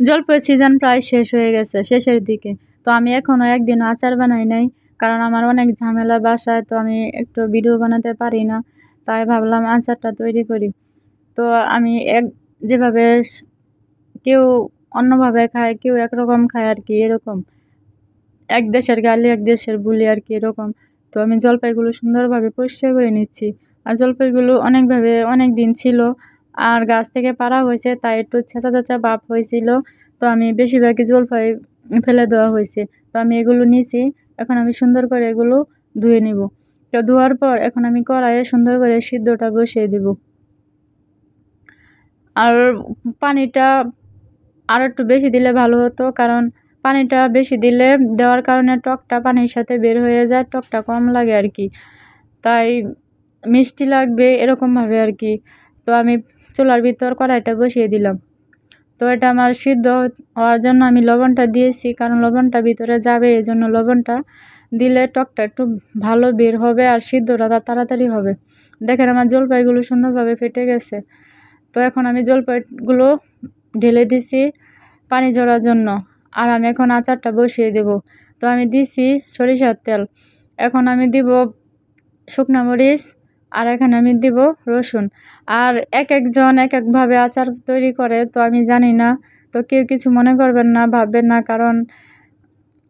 জলপাইয়ের সিজন প্রায় শেষ হয়ে গেছে, শেষের দিকে। তো আমি এখনও একদিনও আচার বানাই নাই, কারণ আমার অনেক ঝামেলা বাসায়, তো আমি একটু ভিডিও বানাতে পারি না। তাই ভাবলাম আচারটা তৈরি করি। তো আমি যেভাবে কেউ অন্যভাবে খায়, কেউ একরকম খায় আর কি, এরকম এক দেশের গালি এক দেশের বুলি আর কি, এরকম। তো আমি জলপাইগুলো সুন্দরভাবে পরিষ্কার করে নিচ্ছি। আর জলপাইগুলো অনেক দিন ছিল, আর গাছ থেকে পাড়া হয়েছে, তাই একটু ছেঁচা ছেঁচা ভাব হয়েছিল। তো আমি বেশিরভাগই জলপাই ফেলে দেওয়া হয়েছে। তো আমি এগুলো নিছি, এখন আমি সুন্দর করে এগুলো ধুয়ে নিব। তো ধোয়ার পর এখন আমি কড়াইয়ে সুন্দর করে সিদ্ধটা বসিয়ে দেব। আর পানিটা আর একটু বেশি দিলে ভালো হতো, কারণ পানিটা বেশি দিলে দেওয়ার কারণে টকটা পানির সাথে বের হয়ে যায়, টকটা কম লাগে আর কি, তাই মিষ্টি লাগবে এরকমভাবে আর কি। তো আমি চুলার ভিতর কড়াইটা বসিয়ে দিলাম। তো এটা আমার সিদ্ধ হওয়ার জন্য আমি লবণটা দিয়েছি, কারণ লবণটা ভিতরে যাবে, এই জন্য লবণটা দিলে টকটা একটু ভালো বের হবে আর সিদ্ধটা তাড়াতাড়ি হবে। দেখেন আমার জলপাইগুলো সুন্দরভাবে ফেটে গেছে। তো এখন আমি জলপাইগুলো ঢেলে দিছি পানি ঝরার জন্য, আর আমি এখন আচারটা বসিয়ে দেব। তো আমি দিছি সরিষার তেল, এখন আমি দিব শুকনা মরিচ, আর এখানে আমি দিব রসুন। আর একজন এক একভাবে আচার তৈরি করে, তো আমি জানি না, তো কেউ কিছু মনে করবেন না, ভাববেন না, কারণ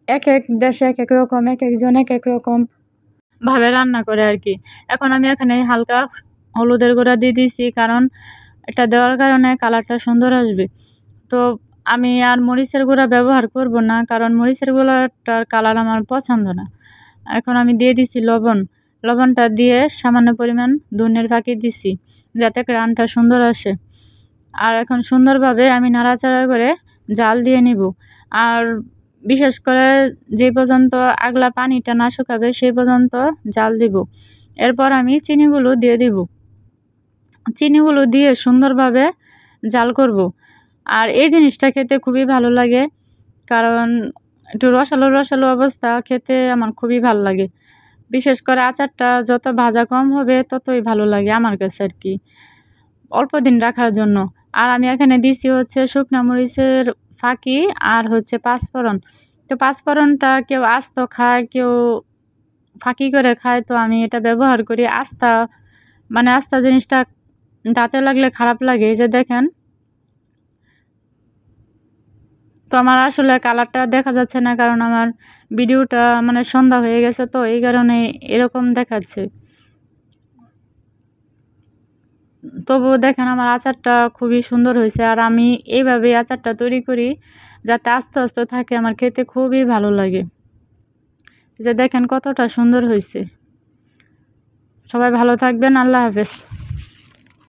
এক এক দেশে এক এক রকম, এক একজন এক এক রকম ভাবে রান্না করে আর কি। এখন আমি এখানে হালকা হলুদের গুঁড়া দিয়ে দিয়েছি, কারণ এটা দেওয়ার কারণে কালারটা সুন্দর আসবে। তো আমি আর মরিচের গুঁড়া ব্যবহার করব না, কারণ মরিচের গুঁড়াটার কালার আমার পছন্দ না। এখন আমি দিয়ে দিছি লবণটা দিয়ে সামান্য পরিমাণ ধনের ফাঁকি দিছি, যাতে ঘ্রাণটা সুন্দর আসে। আর এখন সুন্দরভাবে আমি নাড়াচাড়া করে জাল দিয়ে নিব। আর বিশেষ করে যে পর্যন্ত আগলা পানিটা না শুকাবে সেই পর্যন্ত জাল দিব। এরপর আমি চিনিগুলো দিয়ে দিব, চিনিগুলো দিয়ে সুন্দরভাবে জাল করব। আর এই জিনিসটা খেতে খুবই ভালো লাগে, কারণ একটু রসালো রসালো অবস্থা খেতে আমার খুবই ভালো লাগে। বিশেষ করে আচারটা যত ভাজা কম হবে ততই ভালো লাগে আমার কাছে আর কি, অল্প দিন রাখার জন্য। আর আমি এখানে দিছি হচ্ছে শুকনা মরিচের ফাঁকি, আর হচ্ছে পাঁচফোড়ন। তো পাঁচফোড়নটা কেউ আস্ত খায়, কেউ ফাঁকি করে খায়, তো আমি এটা ব্যবহার করি আস্তা। মানে আস্তা জিনিসটা দাঁতে লাগলে খারাপ লাগে, এই যে দেখেন। তো আমার আসলে কালারটা দেখা যাচ্ছে না, কারণ আমার ভিডিওটা মানে সন্ধ্যা হয়ে গেছে, তো এই কারণে এরকম দেখাচ্ছে। তবুও দেখেন আমার আচারটা খুবই সুন্দর হয়েছে, আর আমি এইভাবেই আচারটা তৈরি করি যাতে আস্তে আস্তে থাকে, আমার খেতে খুবই ভালো লাগে। যে দেখেন কতটা সুন্দর হয়েছে। সবাই ভালো থাকবেন, আল্লাহ হাফেজ।